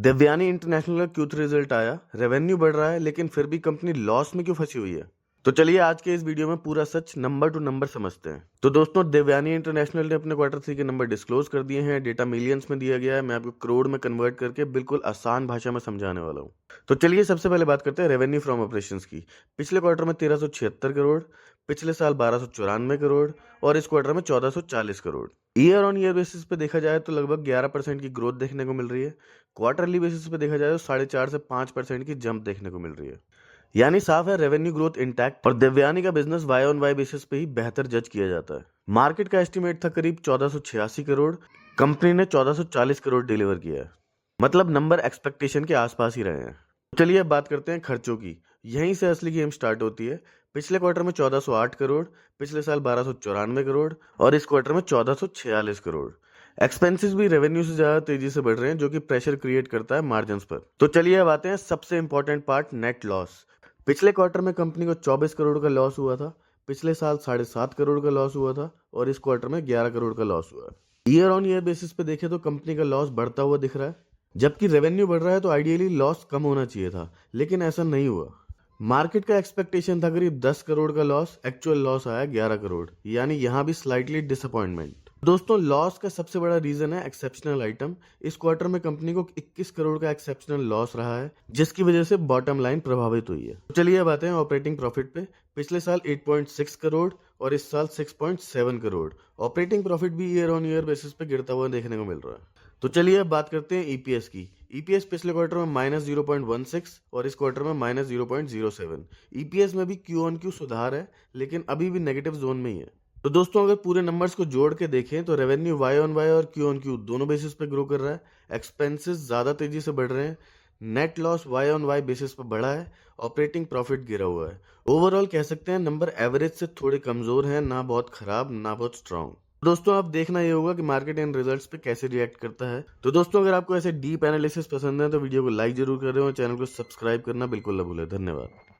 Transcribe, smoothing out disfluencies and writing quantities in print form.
Devyani international का Q3 result आया, revenue बढ़ रहा है लेकिन फिर भी कंपनी लॉस में क्यों फंसी हुई है? तो चलिए आज के इस वीडियो में पूरा सच नंबर टू नंबर समझते हैं। तो दोस्तों, देवयानी इंटरनेशनल ने अपने Q3 के नंबर डिस्क्लोज कर दिए हैं। डेटा मिलियंस में दिया गया है। मैं आपको करोड़ में कन्वर्ट करके बिल्कुल आसान भाषा में समझाने वाला हूँ। तो चलिए सबसे पहले बात करते हैं रेवेन्यू फ्रॉम ऑपरेशंस की। पिछले क्वार्टर में 1376 करोड़, पिछले साल 1294 करोड़ और इस क्वार्टर में 1440 crore. Year on year basis पे देखा जाए तो लगभग 11% की ग्रोथ देखने को मिल रही है। क्वार्टरली बेसिस पे देखा जाए तो 4.5 से 5% की जंप देखने को मिल रही है। यानी साफ है, रेवेन्यू ग्रोथ इंटैक्ट और देवयानी का business Y on Y basis पे ही बेहतर जज किया जाता है। मार्केट का एस्टिमेट था करीब 1486 करोड़, कंपनी ने 1440 करोड़ डिलीवर किया है। मतलब नंबर एक्सपेक्टेशन के आसपास ही रहे हैं। चलिए अब बात करते हैं खर्चों की। यहीं से असली गेम स्टार्ट होती है। पिछले क्वार्टर में 1408 करोड़, पिछले साल 1294 करोड़ और इस क्वार्टर में 1446 करोड़। एक्सपेंसेस भी रेवेन्यू से ज्यादा तेजी से बढ़ रहे हैं, जो कि प्रेशर क्रिएट करता है मार्जिन्स पर। तो चलिए अब आते हैं सबसे इंपॉर्टेंट पार्ट, नेट लॉस। पिछले क्वार्टर में कंपनी को 24 करोड़ का लॉस हुआ था, पिछले साल 7.5 करोड़ का लॉस हुआ था और इस क्वार्टर में 11 करोड़ का लॉस हुआ है। ईयर ऑन ईयर बेसिस पे देखें तो कंपनी का लॉस बढ़ता हुआ दिख रहा है, जबकि रेवेन्यू बढ़ रहा है। तो आइडियली लॉस कम होना चाहिए था, लेकिन ऐसा नहीं हुआ। मार्केट का एक्सपेक्टेशन था करीब 10 करोड़ का लॉस, एक्चुअल लॉस आया 11 करोड़, यानी यहाँ भी स्लाइटली डिसअपॉइंटमेंट। दोस्तों, लॉस का सबसे बड़ा रीजन है एक्सेप्शनल आइटम। इस क्वार्टर में कंपनी को 21 करोड़ का एक्सेप्शनल लॉस रहा है, जिसकी वजह से बॉटम लाइन प्रभावित हुई है। तो चलिए अब आते हैं ऑपरेटिंग प्रॉफिट पे। पिछले साल 8.6 करोड़ और इस साल 6.7 करोड़। ऑपरेटिंग प्रॉफिट भी ईयर ऑन ईयर बेसिस पे गिरता हुआ देखने को मिल रहा है। तो चलिए अब बात करते हैं ईपीएस की। ईपीएस पिछले क्वार्टर में -0.16 और इस क्वार्टर में -0.07। ईपीएस में भी क्यू ऑन क्यू सुधार है, लेकिन अभी भी नेगेटिव जोन में ही है। तो दोस्तों, अगर पूरे नंबर्स को जोड़ के देखें तो रेवेन्यू वाई ऑन वाई और क्यू ऑन क्यू दोनों बेसिस पे ग्रो कर रहा है। एक्सपेंसेस ज्यादा तेजी से बढ़ रहे हैं। Net loss Y on Y basis पे बढ़ा है। ऑपरेटिंग प्रॉफिट गिरा हुआ है। ओवरऑल कह सकते हैं नंबर एवरेज से थोड़े कमजोर हैं, ना बहुत खराब ना बहुत स्ट्रांग। दोस्तों, अब देखना ये होगा कि मार्केट इन रिजल्ट्स पे कैसे रिएक्ट करता है। तो दोस्तों, अगर आपको ऐसे डीप एनालिसिस पसंद है तो वीडियो को लाइक जरूर करें और चैनल को सब्सक्राइब करना बिल्कुल ना भूलें। धन्यवाद।